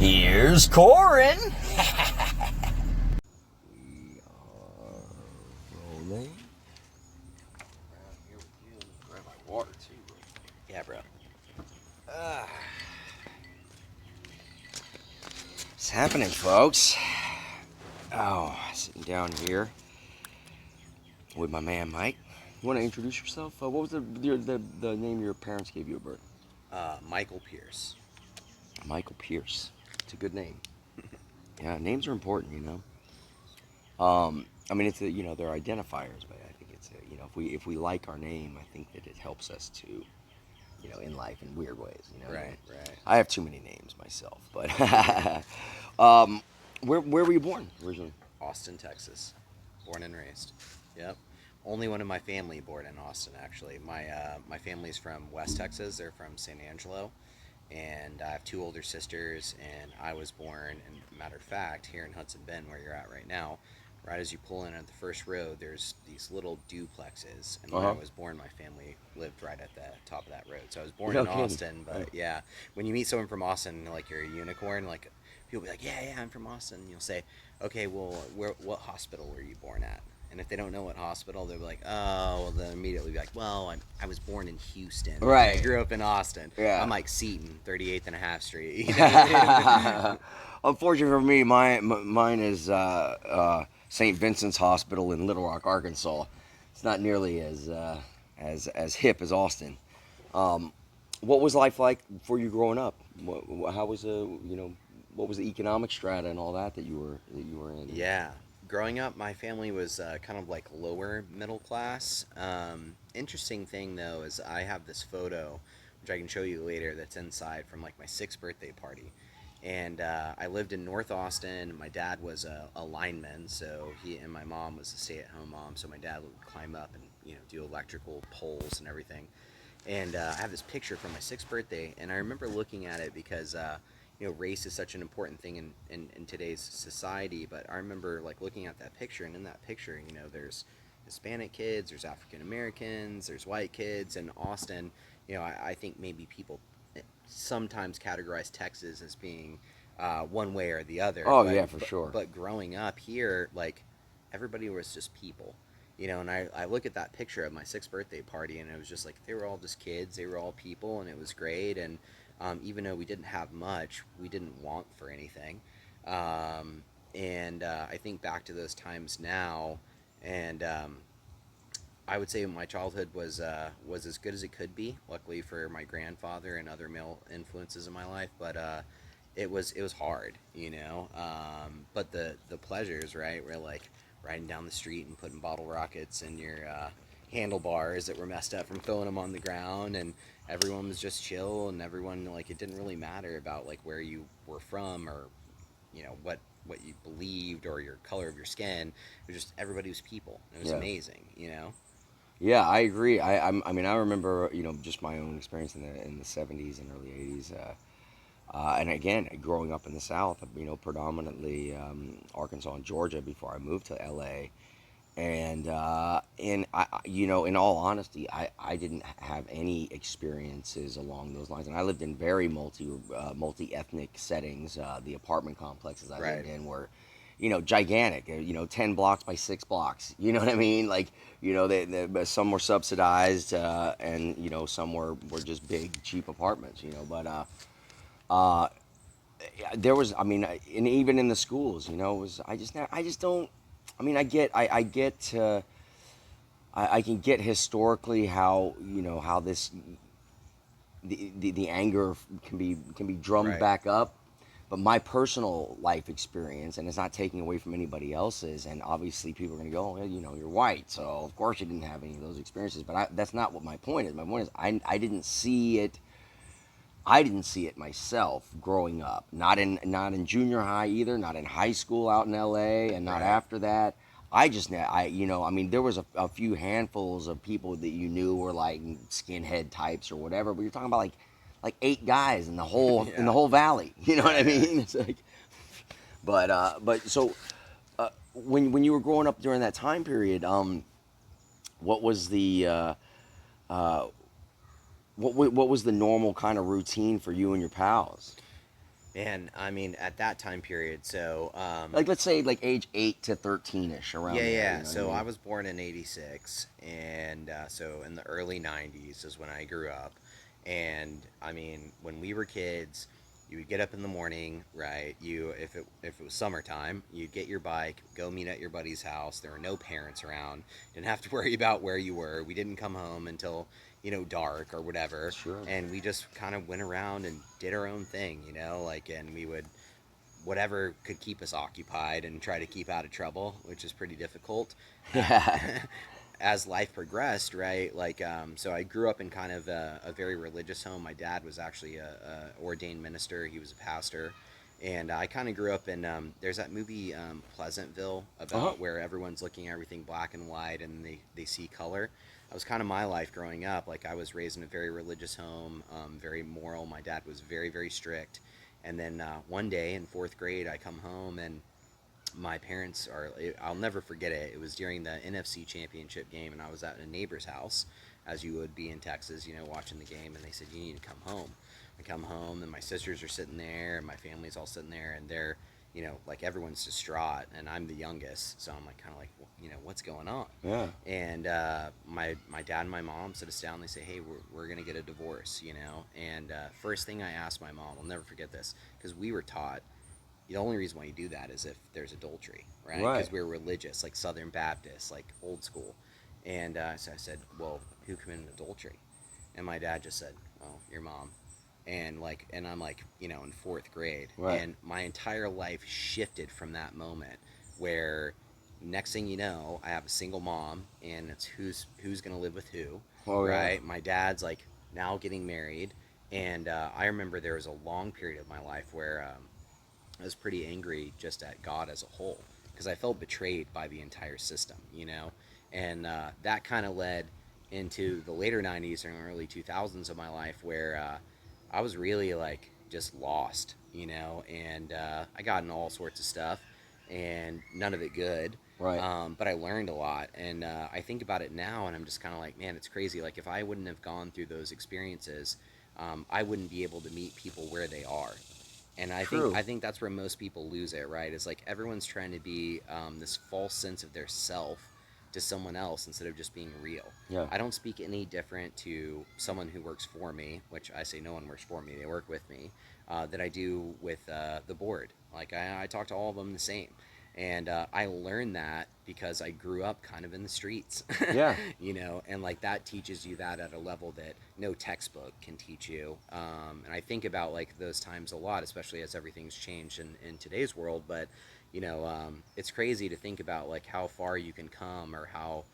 Here's Corin. We are rolling. Around here with you. Let me grab my water too, bro. Yeah, bro. What's happening, folks? Oh, sitting down here with my man Mike. You want to introduce yourself? What was the name your parents gave you at birth? Michael Pierce. Michael Pierce. It's a good name. Yeah, names are important, you know. I mean, it's they're identifiers, but I think it's if we like our name, I think that it helps us to, in life in weird ways, Right. I have too many names myself, but where were you born originally? Austin, Texas. Born and raised. Yep. Only one in my family born in Austin, actually. My family's from West Texas. They're from San Angelo. And I have two older sisters, and I was born, and matter of fact, here in Hudson Bend, where you're at right now, right as you pull in at the first road, there's these little duplexes. And when I was born, my family lived right at the top of that road. So I was born in Austin, but yeah, when you meet someone from Austin, like you're a unicorn, like people be like, yeah, I'm from Austin. You'll say, okay, well, what hospital were you born at? And if they don't know what hospital, they'll be like, oh, well, then immediately be like, well, I was born in Houston. Right. I grew up in Austin. Yeah. I'm like Seton, 38th and a half Street. You know what I mean? Unfortunately for me, mine is St. Vincent's Hospital in Little Rock, Arkansas. It's not nearly as hip as Austin. What was life like for you growing up? How was what was the economic strata and all that you were in? Yeah. Growing up, my family was kind of like lower middle class. Interesting thing, though, is I have this photo, which I can show you later, that's inside from like my 6th birthday party. And I lived in North Austin. My dad was a lineman, so he and my mom was a stay-at-home mom. So my dad would climb up and do electrical poles and everything. And I have this picture from my 6th birthday, and I remember looking at it because race is such an important thing in today's society. But I remember like looking at that picture, and in that picture, there's Hispanic kids, there's African Americans, there's white kids, and Austin. I think maybe people sometimes categorize Texas as being one way or the other. Oh, yeah, for sure. But growing up here, like everybody was just people. And I look at that picture of my 6th birthday party, and it was just like they were all just kids, they were all people, and it was great. And even though we didn't have much, we didn't want for anything. And I think back to those times now, and I would say my childhood was as good as it could be. Luckily for my grandfather and other male influences in my life, but it was hard, But the pleasures, right, were like riding down the street and putting bottle rockets in your handlebars that were messed up from throwing them on the ground, and everyone was just chill, and everyone, like, it didn't really matter about like where you were from or what you believed or your color of your skin. It was just everybody was people. It was amazing. Yeah, I agree. I mean, I remember just my own experience in the 70s and early 80s. And again, growing up in the South, predominantly Arkansas and Georgia before I moved to LA. And in all honesty, I didn't have any experiences along those lines. And I lived in very multi-ethnic settings. The apartment complexes I lived in were, gigantic. 10 blocks by 6 blocks. You know what I mean? Like, some were subsidized, and some were just big, cheap apartments. There was, I mean, and even in the schools, it was, I just don't, I mean, I can get historically how, how this, the anger can be drummed back up, but my personal life experience, and it's not taking away from anybody else's, and obviously people are going to go, well, you're white, so of course you didn't have any of those experiences, but that's not what my point is. My point is I didn't see it. I didn't see it myself growing up. Not in junior high either. Not in high school out in L.A. and not after that. I mean, there was a few handfuls of people that you knew were like skinhead types or whatever. But you're talking about like 8 guys in the whole in the whole valley. You know what I mean? It's like, but so when you were growing up during that time period, what was the what was the normal kind of routine for you and your pals? And I mean, at that time period, so Like let's say like age 8 to 13ish, around yeah, there. You yeah. know what I So I mean? was born in '86, and so in the early '90s is when I grew up. And I mean, when we were kids, you would get up in the morning, right? If it was summertime, you'd get your bike, go meet at your buddy's house. There were no parents around. Didn't have to worry about where you were. We didn't come home until dark or whatever, Sure. and we just kind of went around and did our own thing, like, and we would whatever could keep us occupied and try to keep out of trouble, which is pretty difficult. Uh, Yeah. as life progressed, right? Like, so I grew up in kind of a very religious home. My dad was actually a ordained minister. He was a pastor, and I kind of grew up in. There's that movie Pleasantville Uh-huh. about where everyone's looking at everything black and white and they see color. That was kind of my life growing up. Like I was raised in a very religious home, very moral. My dad was very very strict, and then one day in fourth grade, I come home and my parents are, I'll never forget it. It was during the NFC championship game, and I was at a neighbor's house, as you would be in Texas, watching the game, and they said, "You need to come home." I come home, and my sisters are sitting there, and my family's all sitting there, and they're, like everyone's distraught, and I'm the youngest, so I'm like, kind of like, well, what's going on? Yeah. And my dad and my mom sit us down. They say, "Hey, we're gonna get a divorce," And first thing I asked my mom, I'll never forget this, because we were taught the only reason why you do that is if there's adultery, right? Right. Because we're religious, like Southern Baptists, like old school. And so I said, "Well, who committed adultery?" And my dad just said, "Well, your mom." And I'm like, in fourth grade, Right. and my entire life shifted from that moment, where next thing you know, I have a single mom, and it's who's gonna live with who, Oh yeah. right? My dad's like now getting married, and I remember there was a long period of my life where I was pretty angry just at God as a whole because I felt betrayed by the entire system. And that kind of led into the later '90s and early 2000s of my life where I was really like just lost, and I got in all sorts of stuff and none of it good. Right. But I learned a lot, and I think about it now, and I'm just kind of like, man, it's crazy. Like if I wouldn't have gone through those experiences, I wouldn't be able to meet people where they are, and I think True. I think that's where most people lose it, right? It's like everyone's trying to be this false sense of their self to someone else instead of just being real. Yeah. I don't speak any different to someone who works for me, which I say no one works for me; they work with me. That I do with the board. Like I talk to all of them the same, and I learned that because I grew up kind of in the streets, Yeah. and like that teaches you that at a level that no textbook can teach you. And I think about like those times a lot, especially as everything's changed in today's world. But it's crazy to think about like how far you can come or how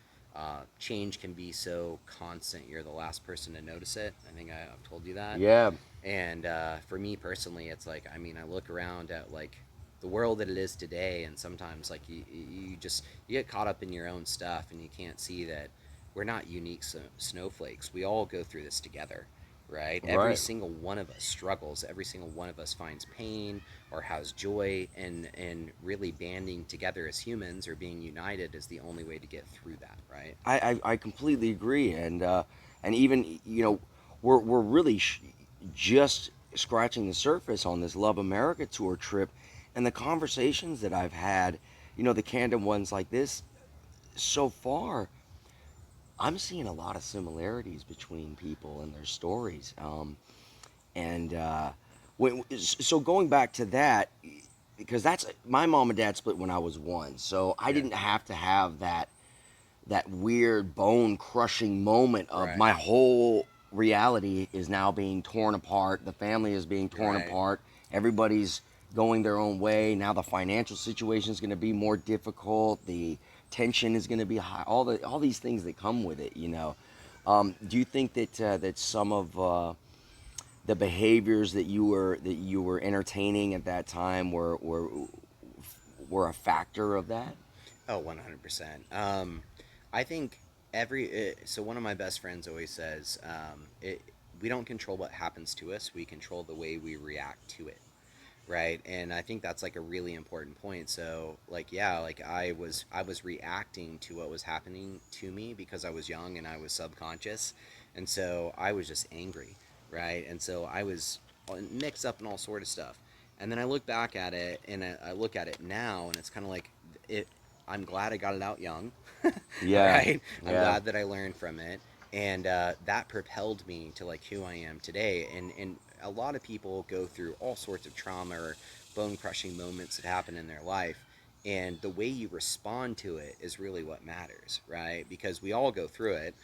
change can be so constant. You're the last person to notice it. I think I've told you that. Yeah. And for me personally, it's like, I mean, I look around at like the world that it is today, and sometimes like you get caught up in your own stuff, and you can't see that we're not unique snowflakes. We all go through this together, right? Every Right. single one of us struggles. Every single one of us finds pain or has joy, and really banding together as humans or being united is the only way to get through that, right? I completely agree, and even we're really just scratching the surface on this Love America tour trip, and the conversations that I've had, the candid ones like this, so far, I'm seeing a lot of similarities between people and their stories. And so going back to that, because that's my mom and dad split when I was 1, so I Yeah. didn't have to have that weird bone crushing moment of Right. my whole reality is now being torn apart. The family is being torn Right. apart. Everybody's going their own way. Now the financial situation is going to be more difficult. The tension is going to be high. All these things that come with it. Do you think that some of the behaviors that you were entertaining at that time were a factor of that? Oh, 100%. I think so one of my best friends always says, we don't control what happens to us, we control the way we react to it, right? And I think that's like a really important point. So like, yeah, like I was reacting to what was happening to me because I was young and I was subconscious, and so I was just angry, right? And so I was mixed up in all sort of stuff. And then I look back at it, and I look at it now, and it's kind of like it. I'm glad I got it out young, Yeah, right? I'm yeah, glad that I learned from it, and that propelled me to like who I am today. And a lot of people go through all sorts of trauma or bone crushing moments that happen in their life, and the way you respond to it is really what matters, right? Because we all go through it.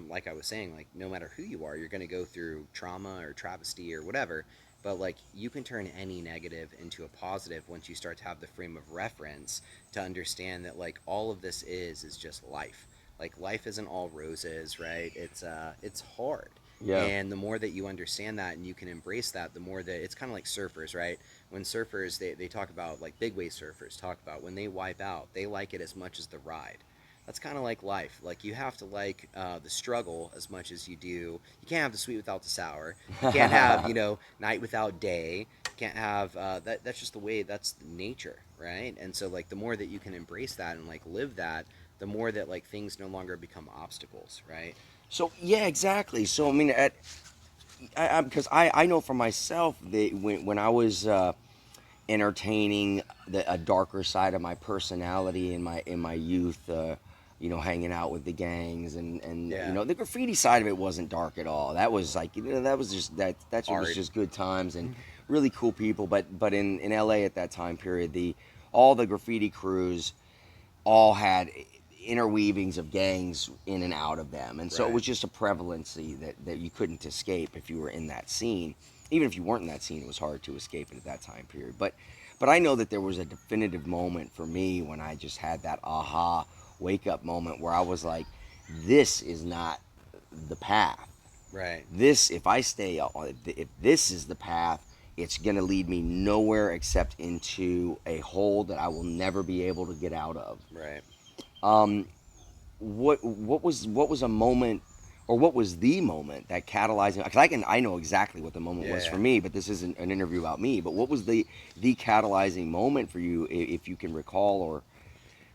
Like I was saying, like no matter who you are, you're going to go through trauma or travesty or whatever, but like you can turn any negative into a positive once you start to have the frame of reference to understand that like all of this is just life. Like life isn't all roses, right? It's hard. yeah. And the more that you understand that and you can embrace that, the more that it's kind of like surfers, right? When surfers, they talk about like big wave surfers talk about when they wipe out, they like it as much as the ride. That's kind of like life. Like you have to like the struggle as much as you do. You can't have the sweet without the sour. You can't have night without day. You can't have that. That's just the way. That's nature, right? And so like the more that you can embrace that and like live that, the more that like things no longer become obstacles, right? So yeah, exactly. So I mean, because I know for myself that when I was entertaining a darker side of my personality in my youth. Hanging out with the gangs and Yeah, the graffiti side of it wasn't dark at all. That was like that was just that shit was art. just good times and really cool people. But in LA at that time period, the all the graffiti crews all had interweavings of gangs in and out of them, and so it Right. was just a prevalency that you couldn't escape if you were in that scene. Even if you weren't in that scene, it was hard to escape it at that time period. But I know that there was a definitive moment for me when I just had that aha wake up moment where I was like, this is not the path. Right. This, if I stay, if this is the path, it's going to lead me nowhere except into a hole that I will never be able to get out of. Right. Um, what was a moment, or what was the moment that catalyzed? Because I know exactly what the moment Yeah. was for Yeah. me, but this isn't an interview about me. But what was the catalyzing moment for you, if you can recall, or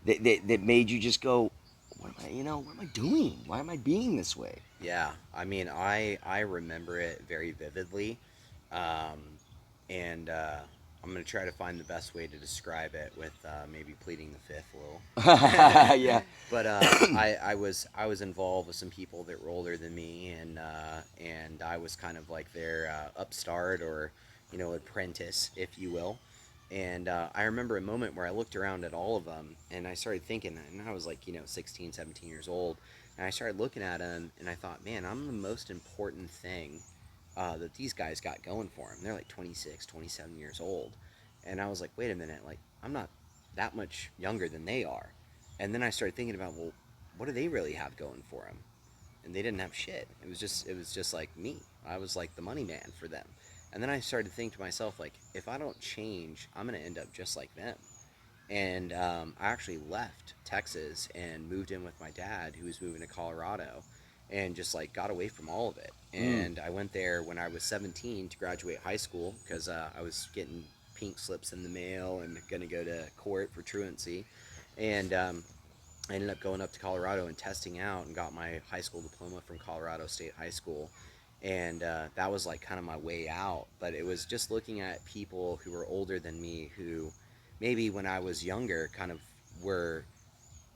that made you just go, what am I doing? Why am I being this way? Yeah, I mean, I remember it very vividly, um, and I'm gonna try to find the best way to describe it with maybe pleading the fifth a little. Yeah, But I was involved with some people that were older than me, and I was kind of like their upstart or apprentice, if you will. And I remember a moment where I looked around at all of them, and I started thinking, and I was like 16, 17 years old, and I started looking at them, and I thought, man, I'm the most important thing that these guys got going for them. They're like 26, 27 years old. And I was like, wait a minute, like, I'm not that much younger than they are. And then I started thinking about, well, what do they really have going for them? And they didn't have shit. It was just like me. I was like the money man for them. And then I started to think to myself, like, if I don't change, I'm going to end up just like them. And I actually left Texas and moved in with my dad, who was moving to Colorado, and just like got away from all of it. mm, And I went there when I was 17 to graduate high school because I was getting pink slips in the mail and going to go to court for truancy. And I ended up going up to Colorado and testing out and got my high school diploma from Colorado State High School. And that was like kind of my way out. But it was just looking at people who were older than me who maybe when I was younger kind of were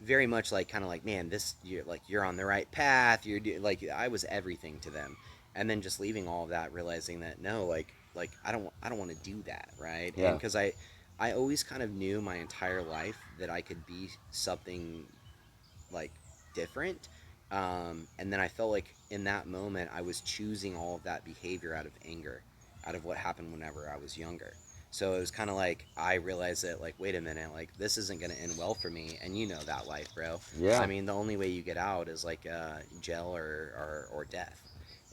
very much like kind of like, man, this you're on the right path. Like I was everything to them. And then just leaving all of that, realizing that no, like I don't want to do that, right? And yeah, because I always kind of knew my entire life that I could be something like different. And then I felt like in that moment I was choosing all of that behavior out of anger, out of what happened whenever I was younger. So it was kind of like I realized that like, wait a minute, like this isn't gonna end well for me, and you know that life, bro. I yeah. mean, the only way you get out is like jail or death.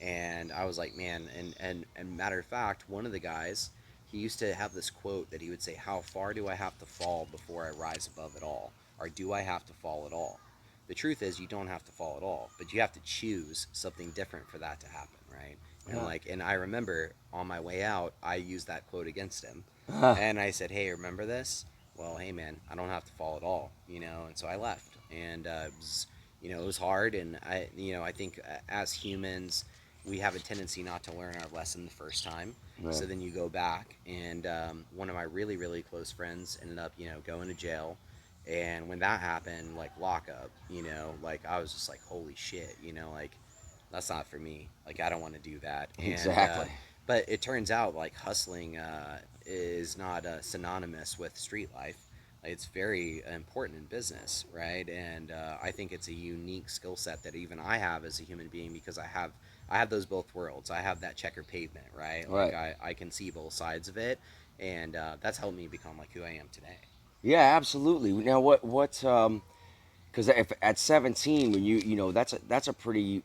And I was like, man, and matter of fact, one of the guys, he used to have this quote that he would say, "How far do I have to fall before I rise above it all, or do I have to fall at all?" The truth is you don't have to fall at all, but you have to choose something different for that to happen, right? And Yeah. like, and I remember on my way out I used that quote against him, and I said, hey, remember this? Well, hey man, I don't have to fall at all, and so I left. And it was hard. And I think as humans, we have a tendency not to learn our lesson the first time. So Right. then you go back, and one of my really, really close friends ended up, going to jail. And when that happened, like lockup, like I was just like, holy shit, like that's not for me. Like I don't want to do that. And Exactly. but it turns out like hustling is not synonymous with street life. Like, it's very important in business, right? And I think it's a unique skill set that even I have as a human being, because I have those both worlds. I have that checker pavement, right? Like Right. I can see both sides of it, and that's helped me become like who I am today. Yeah, absolutely. Now, because if at 17, when that's a pretty,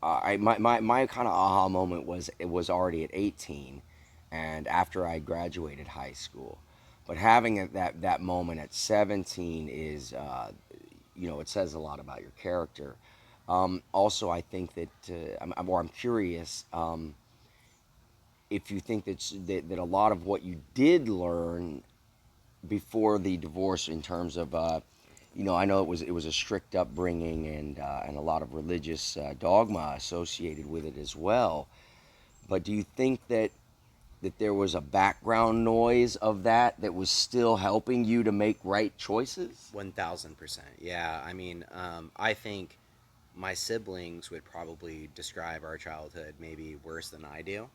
my kind of aha moment was it was already at 18, and after I graduated high school, but having that moment at 17 is, it says a lot about your character. Also, I think that I'm curious, if you think that a lot of what you did learn before the divorce, in terms of, I know it was a strict upbringing, and a lot of religious dogma associated with it as well. But do you think that there was a background noise of that was still helping you to make right choices? 1000%. Yeah, I mean, I think my siblings would probably describe our childhood maybe worse than I do.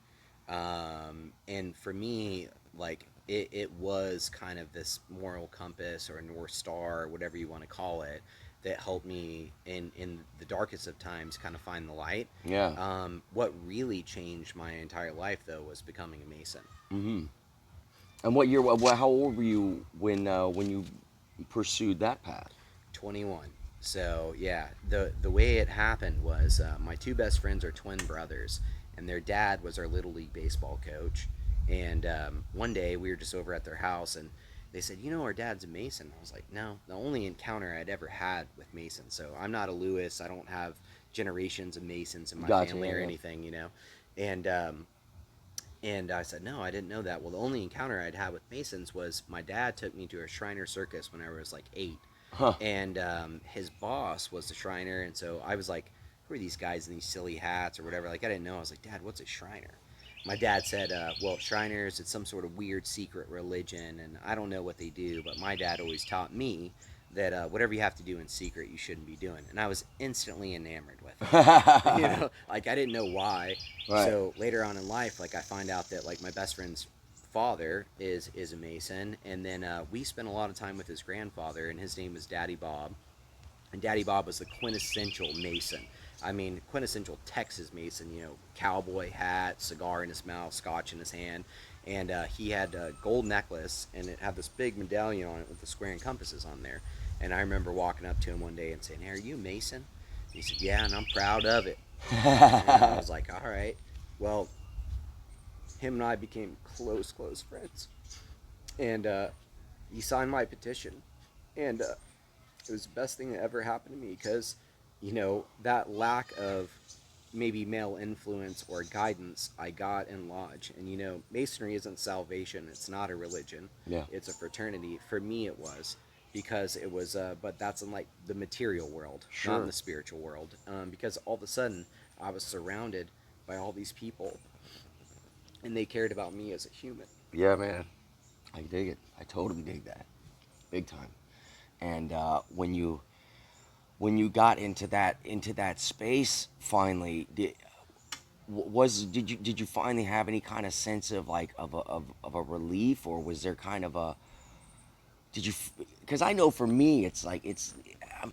And for me, like it was kind of this moral compass or North Star, or whatever you want to call it, that helped me in the darkest of times kind of find the light. Yeah. What really changed my entire life though was becoming a Mason. Mm-hmm. And what year? How old were you when you pursued that path? 21. So yeah, the way it happened was my two best friends are twin brothers, and their dad was our little league baseball coach. And one day we were just over at their house, and they said, our dad's a Mason. I was like, no, the only encounter I'd ever had with Masons. So I'm not a Lewis. I don't have generations of Masons in my Gotcha. family Yeah, or yeah. anything. And I said, no, I didn't know that. Well, the only encounter I'd had with Masons was my dad took me to a Shriner circus when I was like 8, Huh. and his boss was the Shriner, and so I was like, "Who are these guys in these silly hats or whatever?" Like I didn't know. I was like, "Dad, what's a Shriner?" My dad said, "Well, Shriners, it's some sort of weird secret religion, and I don't know what they do." But my dad always taught me that whatever you have to do in secret, you shouldn't be doing. And I was instantly enamored with it. Like I didn't know why. Right. So later on in life, like I find out that like my best friend's father is a Mason, and then we spent a lot of time with his grandfather, and his name was Daddy Bob, and Daddy Bob was the quintessential Mason. I mean, quintessential Texas Mason. Cowboy hat, cigar in his mouth, scotch in his hand, and he had a gold necklace, and it had this big medallion on it with the square and compasses on there. And I remember walking up to him one day and saying, "Hey, are you a Mason?" He said, "Yeah, and I'm proud of it." And I was like, "All right." Well, him and I became close, close friends. And he signed my petition. And it was the best thing that ever happened to me because, that lack of maybe male influence or guidance I got in Lodge. And, Masonry isn't salvation, it's not a religion, Yeah. it's a fraternity. For me, it was. Because it was, but that's in like the material world, not in Sure. the spiritual world. Because all of a sudden, I was surrounded by all these people, and they cared about me as a human. Yeah, man. I dig it. I totally dig that, big time. And when you got into that space finally, did you finally have any kind of sense of like of a relief, or was there kind of a did you? Because I know for me, it's like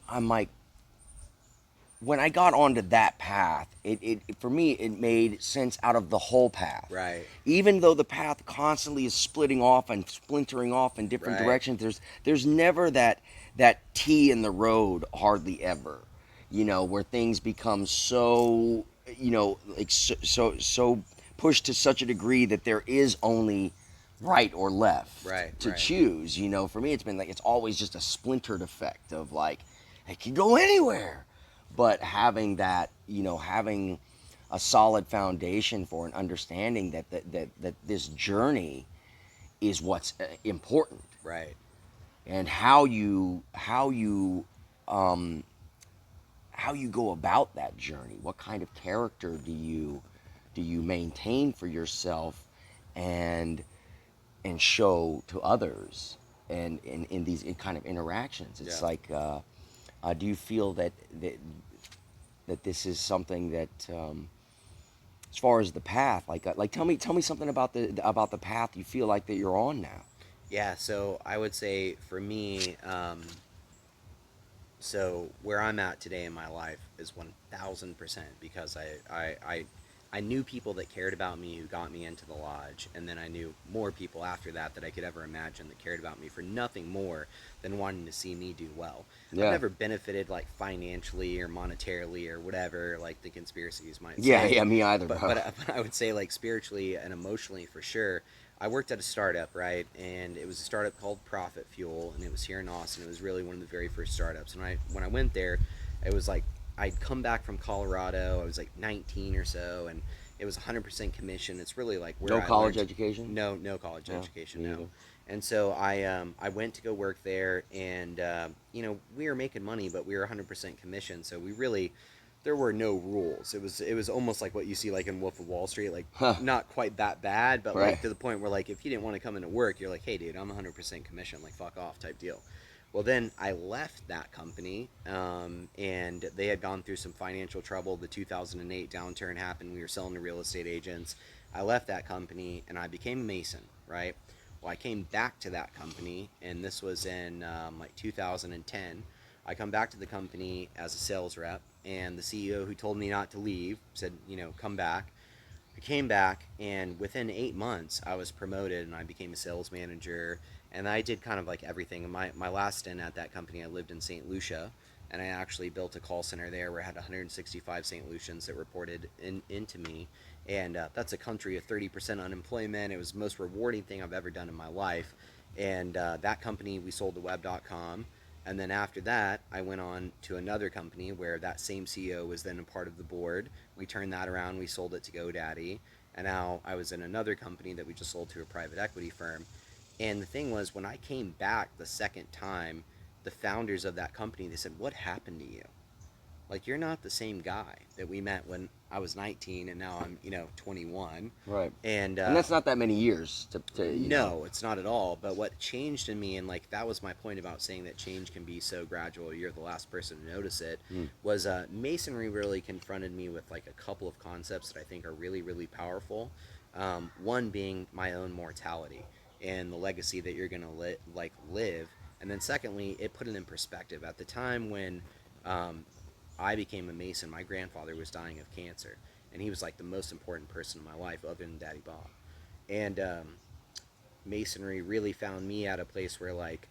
I'm like, when I got onto that path, for me it made sense out of the whole path. Right, Even though the path constantly is splitting off and splintering off in different right, directions, there's never that T in the road, hardly ever. Where things become so, like so pushed to such a degree that there is only right or left right, to right. choose. For me, it's been like it's always just a splintered effect of like it can go anywhere. But having a solid foundation for an understanding that this journey is what's important, Right. and um, how you go about that journey. What kind of character do you do you maintain for yourself and show to others, and in these kind of interactions? It's Yeah. like, do you feel that this is something that, as far as the path, like tell me something about the path you feel like that you're on now. Yeah, so I would say for me, so where I'm at today in my life is 1,000% because I knew people that cared about me who got me into the lodge, and then I knew more people after that that I could ever imagine that cared about me for nothing more than wanting to see me do well. I've Yeah. never benefited like financially or monetarily or whatever like the conspiracies might Yeah, say, yeah, me either, but bro. but I would say like spiritually and emotionally for sure. I worked at a startup, right? And it was a startup called Profit Fuel, and it was here in Austin. It was really one of the very first startups. And when I went there, it was like I'd come back from Colorado. I was like 19 or so, and it was 100% commission. It's really like where No I college learned. education. No college No, education, me no. either. And so I went to go work there, and we were making money, but we were 100% commission. So we really there were no rules. It was almost like what you see like in Wolf of Wall Street, like Huh. not quite that bad, but Right. like to the point where like if you didn't want to come into work, you're like, hey dude, I'm 100% commission, like fuck off type deal. Well, then I left that company, and they had gone through some financial trouble. The 2008 downturn happened. We were selling to real estate agents. I left that company and I became a Mason, right? Well, I came back to that company, and this was in like 2010. I come back to the company as a sales rep, and the CEO who told me not to leave said, come back. I came back, and within 8 months, I was promoted and I became a sales manager. And I did kind of like everything. My last stint at that company, I lived in St. Lucia, and I actually built a call center there where I had 165 St. Lucians that reported into me. And that's a country of 30% unemployment. It was the most rewarding thing I've ever done in my life. And that company, we sold to web.com. And then after that, I went on to another company where that same CEO was then a part of the board. We turned that around. We sold it to GoDaddy. And now I was in another company that we just sold to a private equity firm. And the thing was, when I came back the second time, the founders of that company, they said, "What happened to you? Like, you're not the same guy that we met when I was 19 and now I'm, 21." Right. And And that's not that many years no, it's not at all. But what changed in me, and like that was my point about saying that change can be so gradual, you're the last person to notice it, Mm. was Masonry really confronted me with like a couple of concepts that I think are really, really powerful. One being my own mortality and the legacy that you're going to live. And then secondly, it put it in perspective. At the time when um, I became a Mason, my grandfather was dying of cancer. And he was like the most important person in my life other than Daddy Bob. And Masonry really found me at a place where like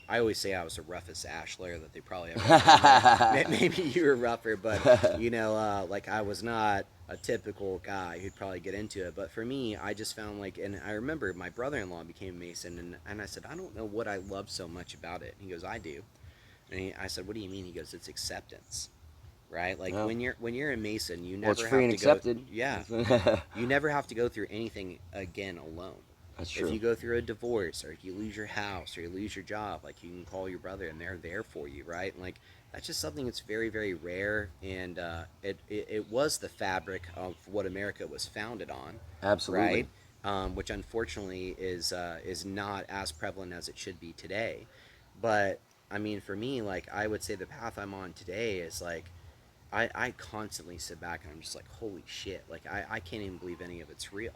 I always say I was the roughest ashlar that they probably ever found. Maybe you were rougher, but like I was not a typical guy who'd probably get into it. But for me, I just found like, and I remember my brother-in-law became a Mason, and I said, I don't know what I love so much about it. And he goes, I do. I said, what do you mean? He goes, it's acceptance, right? Like No. when you're a Mason, you Well, it's never free have and to go. accepted. Yeah, you never have to go through anything again alone. That's If true. you go through a divorce, or if you lose your house, or you lose your job, like you can call your brother and they're there for you, right? And like that's just something that's very, very rare, and it was the fabric of what America was founded on, Absolutely. right? Which unfortunately is not as prevalent as it should be today. But I mean, for me, like I would say the path I'm on today is like I constantly sit back and I'm just like, holy shit, like I can't even believe any of it's real.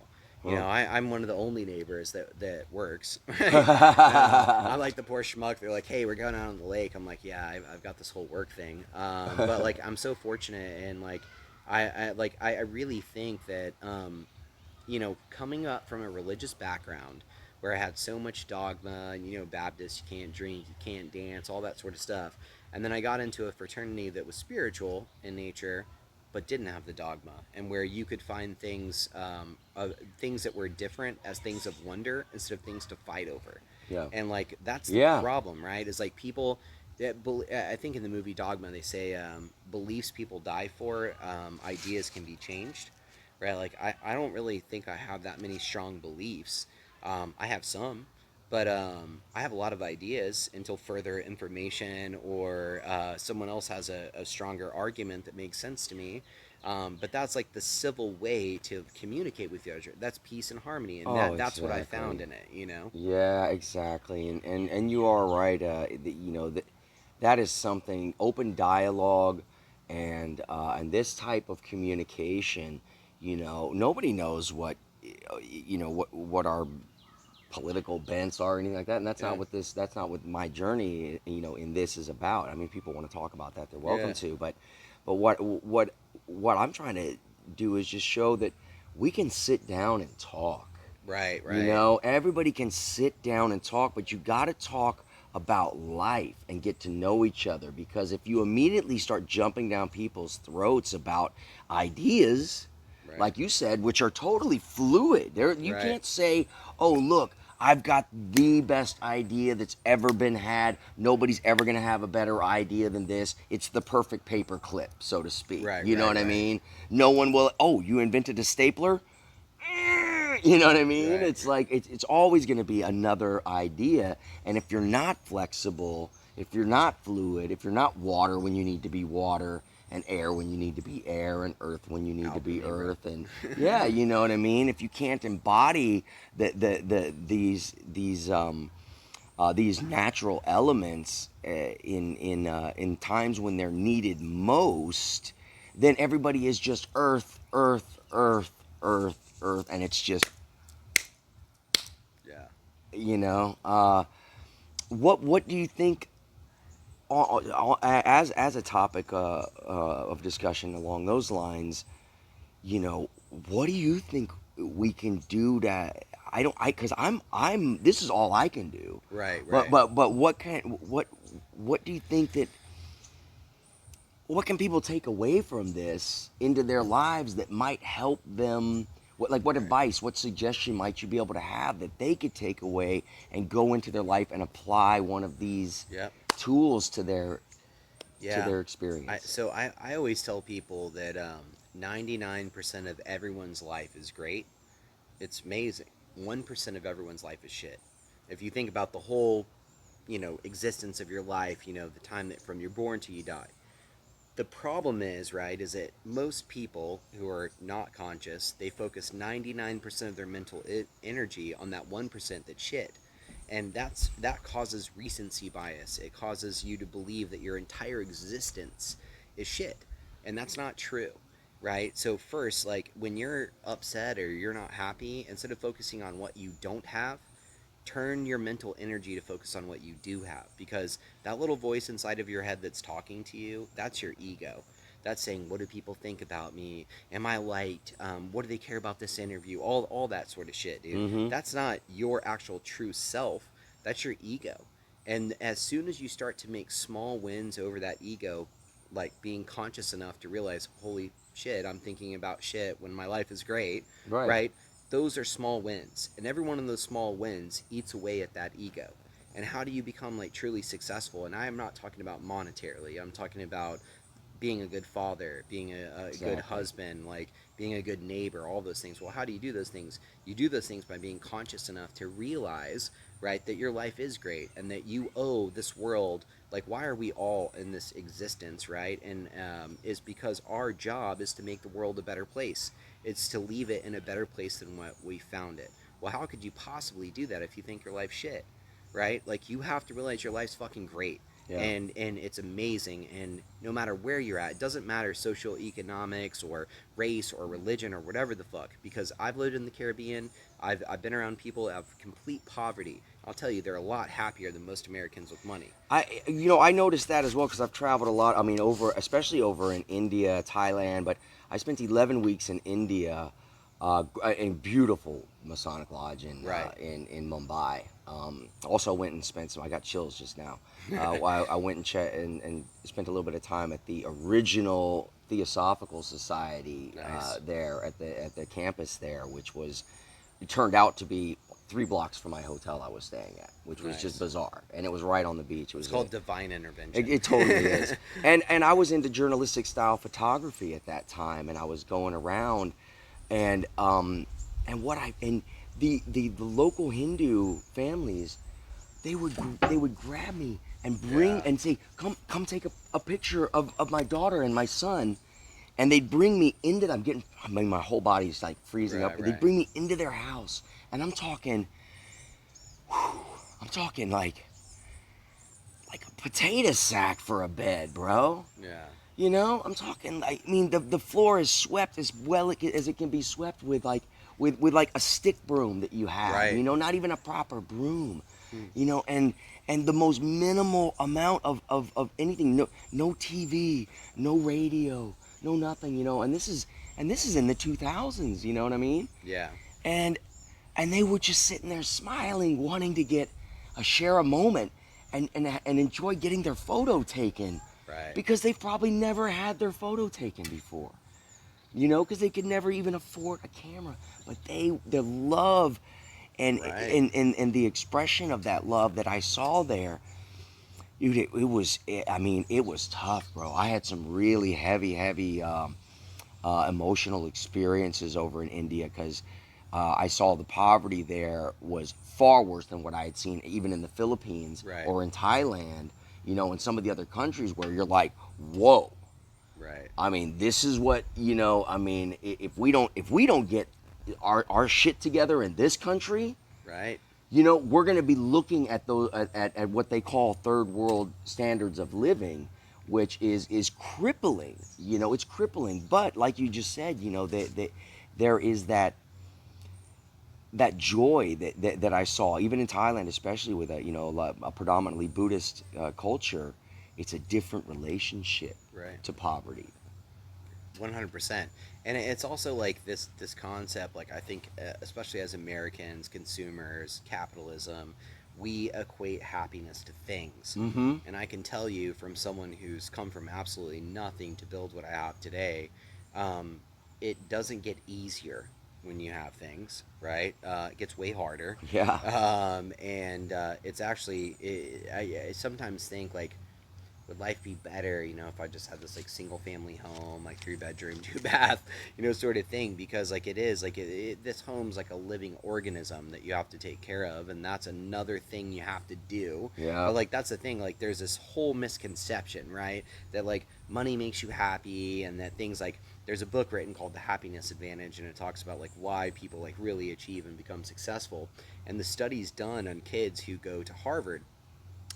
Huh. I'm one of the only neighbors that works, right? I'm like the poor schmuck. They're like, hey, we're going out on the lake. I'm like, yeah, I've got this whole work thing. But like, I'm so fortunate, and like, I really think that, coming up from a religious background where I had so much dogma, and Baptist, you can't drink, you can't dance, all that sort of stuff. And then I got into a fraternity that was spiritual in nature, but didn't have the dogma, and where you could find things that were different as things of wonder instead of things to fight over. Yeah. And like that's the Yeah. problem, right? Is like people I think in the movie Dogma they say beliefs people die for, ideas can be changed, right? Like I don't really think I have that many strong beliefs. I have some, but I have a lot of ideas until further information or someone else has a stronger argument that makes sense to me. But that's like the civil way to communicate with each other. That's peace and harmony, and Oh, that's what I found exactly. in it. You know. Yeah, exactly. And you are right. That is something, open dialogue and this type of communication. Nobody knows what our political bents are or anything like that, and Yeah. that's not what my journey in this is about. I mean, people want to talk about that, they're welcome Yeah. to, but what I'm trying to do is just show that we can sit down and talk. Right. Right. Everybody can sit down and talk, but you got to talk about life and get to know each other, because if you immediately start jumping down people's throats about ideas, Right. like you said, which are totally fluid. You Right. can't say, "Oh, look, I've got the best idea that's ever been had. Nobody's ever going to have a better idea than this. It's the perfect paper clip, so to speak." Right. You know Right. what I Right. mean? No one will, "Oh, you invented a stapler?" You know what I mean? Right. It's like it's always going to be another idea, and if you're not flexible, if you're not fluid, if you're not water when you need to be water, and air when you need to be air, and earth when you need to be Alchemy, bro. earth, and yeah, you know what I mean. If you can't embody these natural elements in times when they're needed most, then everybody is just earth, earth, earth, earth, earth, and it's just Yeah. you know. What do you think? As a topic of discussion along those lines, what do you think we can do to? I don't. Because I'm. This is all I can do. Right. But Right. but but what do you think that? What can people take away from this into their lives that might help them? What Right. advice, what suggestion might you be able to have that they could take away and go into their life and apply one of these Yep. tools to their Yeah. experience? I always tell people that 99% of everyone's life is great. It's amazing. 1% of everyone's life is shit. If you think about the whole, existence of your life, the time that from you're born to you die. The problem is, right, is that most people who are not conscious, they focus 99% of their mental energy on that 1% that's shit. And that causes recency bias. It causes you to believe that your entire existence is shit. And that's not true, right? So first, like when you're upset or you're not happy, instead of focusing on what you don't have, turn your mental energy to focus on what you do have, because that little voice inside of your head that's talking to you, that's your ego. That's saying, what do people think about me? Am I liked? What do they care about this interview? All that sort of shit, dude. Mm-hmm. That's not your actual true self. That's your ego. And as soon as you start to make small wins over that ego, like being conscious enough to realize, holy shit, I'm thinking about shit when my life is great, Right. right? Those are small wins, and every one of those small wins eats away at that ego. And how do you become like truly successful? And I am not talking about monetarily. I'm talking about being a good father, being a good Exactly. husband, like being a good neighbor, all those things. Well, how do you do those things? You do those things by being conscious enough to realize, right, that your life is great and that you owe this world. Like, why are we all in this existence, right? And is because our job is to make the world a better place. It's to leave it in a better place than what we found it. Well, how could you possibly do that if you think your life's shit, right? Like, you have to realize your life's fucking great, Yeah. and it's amazing, and no matter where you're at, it doesn't matter social economics or race or religion or whatever the fuck, because I've lived in the Caribbean. I've been around people of complete poverty. I'll tell you, they're a lot happier than most Americans with money. I noticed that as well because I've traveled a lot. I mean, especially over in India, Thailand, but I spent 11 weeks in India, in beautiful Masonic Lodge Right. in Mumbai. Also went and spent some. I got chills just now. I went and spent a little bit of time at the original Theosophical Society Nice. there at the campus there, which was it turned out to be 3 blocks from my hotel I was staying at, which was just Nice. bizarre. And it was right on the beach. It It's was called divine intervention. it totally is. And I was into journalistic style photography at that time, and I was going around, and the local Hindu families, they would grab me and bring Yeah. and say, come take a picture of my daughter and my son, and they'd bring me into. I mean, my whole body's like freezing up. Right, But they'd right. bring me into their house, and I'm talking like a potato sack for a bed, bro. Yeah. You know, I'm talking like, I mean, the floor is swept as well as it can be swept with like a stick broom that you have. Right. You know, not even a proper broom. Hmm. You know, and the most minimal amount of anything. No TV, no radio, no nothing. You know, and this is in the 2000s. You know what I mean? Yeah. And and they were just sitting there smiling, wanting to get share a moment and enjoy getting their photo taken Right. because they've probably never had their photo taken before. You know, because they could never even afford a camera. But the love Right. and the expression of that love that I saw there, dude, I mean, it was tough, bro. I had some really heavy emotional experiences over in India because I saw the poverty there was far worse than what I had seen even in the Philippines Right. or in Thailand, you know, in some of the other countries where you're like, whoa. Right. I mean, this is what, you know, I mean, if we don't get our shit together in this country, Right. you know, we're going to be looking at those at what they call third world standards of living, which is crippling. You know, it's crippling. But like you just said, you know, there is that joy that I saw, even in Thailand, especially with a predominantly Buddhist culture. It's a different relationship Right. to poverty. 100%. And it's also like this concept, like I think especially as Americans, consumers, capitalism, we equate happiness to things. Mm-hmm. And I can tell you from someone who's come from absolutely nothing to build what I have today, um, it doesn't get easier when you have things, right? It gets way harder. Yeah. And it's actually I sometimes think like, would life be better, if I just had this like single family home, like 3 bedroom, 2 bath, sort of thing? Because like it is like this home's like a living organism that you have to take care of, and that's another thing you have to do. Yeah. But like that's the thing, like there's this whole misconception, right? That like money makes you happy, and that things like there's a book written called The Happiness Advantage, and it talks about like why people like really achieve and become successful. And the studies done on kids who go to Harvard,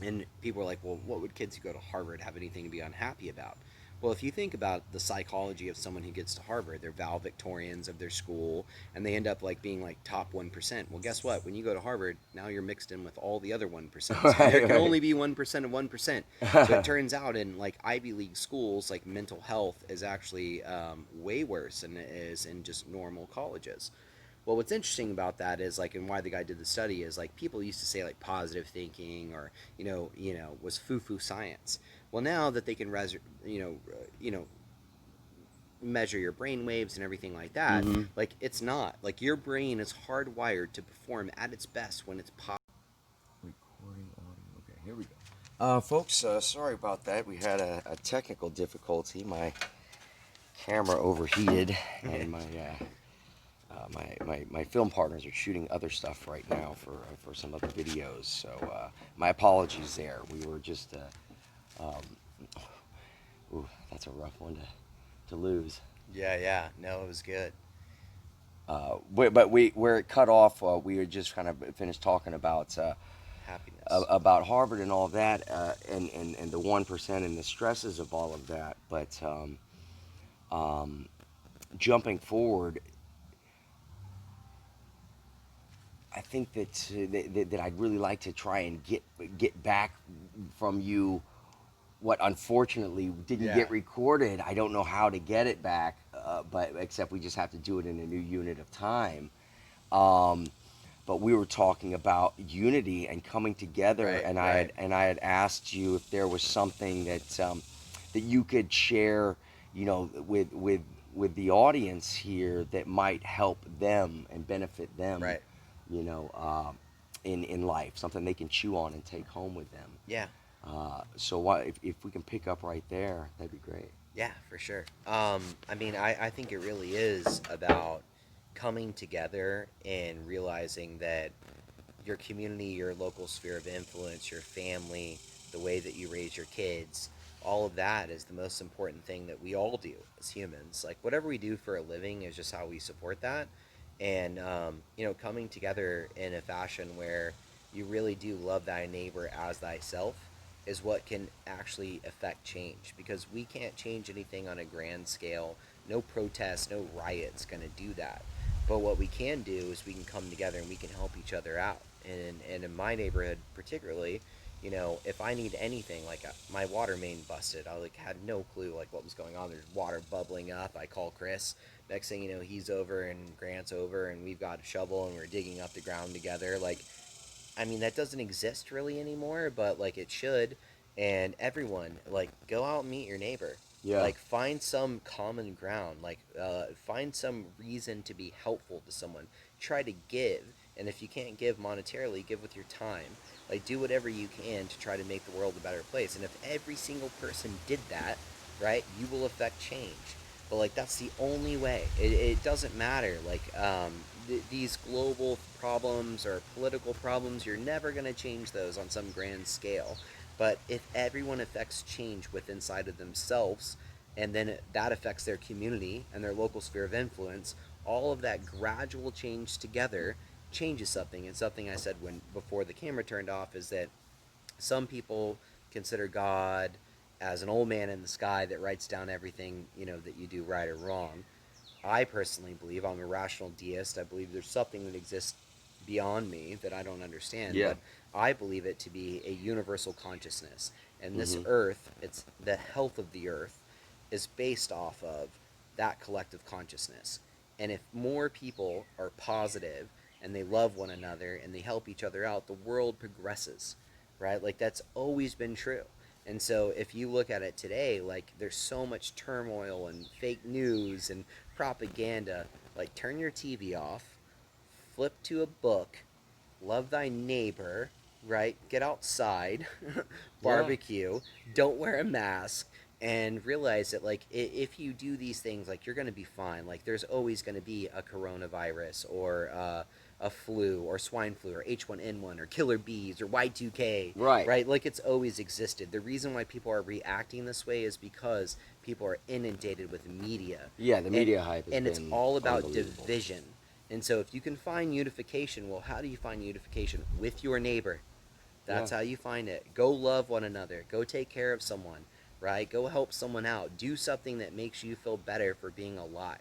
and people are like, well, what would kids who go to Harvard have anything to be unhappy about? Well, if you think about the psychology of someone who gets to Harvard, they're valedictorians of their school, and they end up like being like top 1%. Well, guess what? When you go to Harvard, now you're mixed in with all the other 1%. And there Right. can Right. only be 1% of 1%. So it turns out in like Ivy League schools, like mental health is actually way worse than it is in just normal colleges. Well, what's interesting about that is like, and why the guy did the study is like people used to say like positive thinking or was foo-foo science. Well, now that they can measure your brain waves and everything like that, Mm-hmm. like it's not like your brain is hardwired to perform at its best when it's positive. Recording audio. Okay, here we go. Folks, sorry about that. We had a technical difficulty. My camera overheated, and my film partners are shooting other stuff right now for some other videos. So my apologies there. We were just ooh, that's a rough one to lose. Yeah, no, it was good. But where it cut off, we had just kind of finished talking Happiness. about Harvard and all of that, and the 1% and the stresses of all of that. But jumping forward, I think that I'd really like to try and get back from you what unfortunately didn't Yeah. get recorded. I don't know how to get it back, but except we just have to do it in a new unit of time. Um, but we were talking about unity and coming together, Right, and right. I had asked you if there was something that you could share, with the audience here that might help them and benefit them, Right. you know, uh, in life, something they can chew on and take home with them. Yeah. So why, if we can pick up right there, that'd be great. Yeah, for sure. I mean, I think it really is about coming together and realizing that your community, your local sphere of influence, your family, the way that you raise your kids, all of that is the most important thing that we all do as humans. Like whatever we do for a living is just how we support that. And coming together in a fashion where you really do love thy neighbor as thyself is what can actually affect change, because we can't change anything on a grand scale. No protests, no riots going to do that. But what we can do is we can come together and we can help each other out. And in my neighborhood particularly, if I need anything, like my water main busted, I like had no clue like what was going on. There's water bubbling up. I call Chris. Next thing you know, he's over and Grant's over, and we've got a shovel and we're digging up the ground together. Like, I mean, that doesn't exist really anymore, but like it should. And everyone, like, go out and meet your neighbor. Yeah. Like, find some common ground. Like, find some reason to be helpful to someone. Try to give, and if you can't give monetarily, give with your time. Like, do whatever you can to try to make the world a better place. And if every single person did that, right, you will affect change. But like, that's the only way. It doesn't matter. Like, these global problems or political problems, you're never going to change those on some grand scale. But if everyone affects change within inside of themselves, and then that affects their community and their local sphere of influence, all of that gradual change together changes something. And something I said when before the camera turned off is that some people consider God as an old man in the sky that writes down everything, that you do right or wrong. I personally believe, I'm a rational deist. I believe there's something that exists beyond me that I don't understand, Yeah. but I believe it to be a universal consciousness. And this Mm-hmm. earth, it's the health of the earth is based off of that collective consciousness. And if more people are positive and they love one another and they help each other out, the world progresses, right? Like that's always been true. And so if you look at it today, like there's so much turmoil and fake news and propaganda. Like turn your TV off, flip to a book, love thy neighbor, right? Get outside, Yeah. barbecue, don't wear a mask, and realize that like if you do these things, like you're gonna be fine. Like there's always gonna be a coronavirus or a flu or swine flu or H1N1 or killer bees or Y2K, Right. right? Like it's always existed. The reason why people are reacting this way is because people are inundated with media, Yeah, the and media hype has it's been all about unbelievable. division. And so if you can find unification, well, how do you find unification? With your neighbor. Yeah. That's how you find it. Go love one another. Go take care of someone, right? Go help someone out. Do something that makes you feel better for being alive.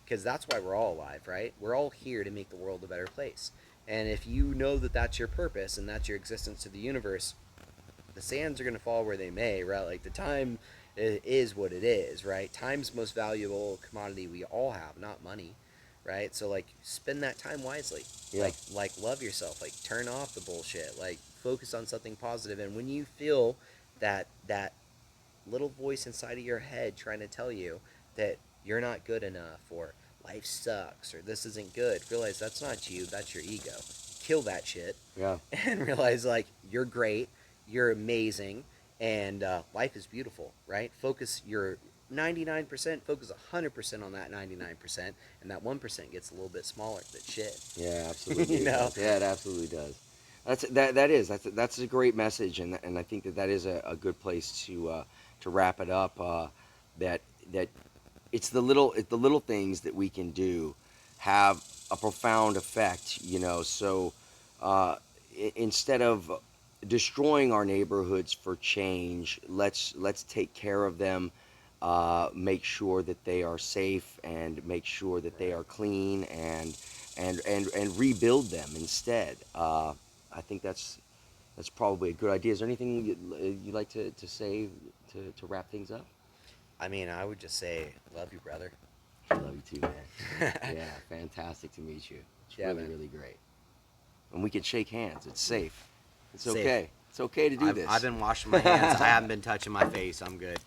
Because that's why we're all alive, right? We're all here to make the world a better place. And if you know that that's your purpose and that's your existence to the universe, the sands are going to fall where they may, right? Like the time is what it is, right? Time's the most valuable commodity we all have, not money, right? So like spend that time wisely. Yeah. Like love yourself. Like turn off the bullshit. Like focus on something positive. And when you feel that little voice inside of your head trying to tell you that you're not good enough or life sucks or this isn't good, realize that's not you, that's your ego. Kill that shit Yeah. and realize like you're great, you're amazing, and life is beautiful, right? Focus your 99%, focus 100% on that 99%, and that 1% gets a little bit smaller, but shit. Yeah, absolutely. you It know? does. Yeah, it absolutely does. That's a great message, and I think that is a good place to wrap it up. That that it's the little things that we can do have a profound effect. So instead of destroying our neighborhoods for change, let's take care of them. Make sure that they are safe and make sure that they Right. are clean and rebuild them instead. I think that's probably a good idea. Is there anything you'd like to say to wrap things up? I mean, I would just say, love you, brother. I love you too, man. Yeah, fantastic to meet you. It's Yeah, really, man. really great. And we can shake hands. It's safe. It's Safe. okay. It's okay to do I've this. been washing my hands. I haven't been touching my face. I'm good.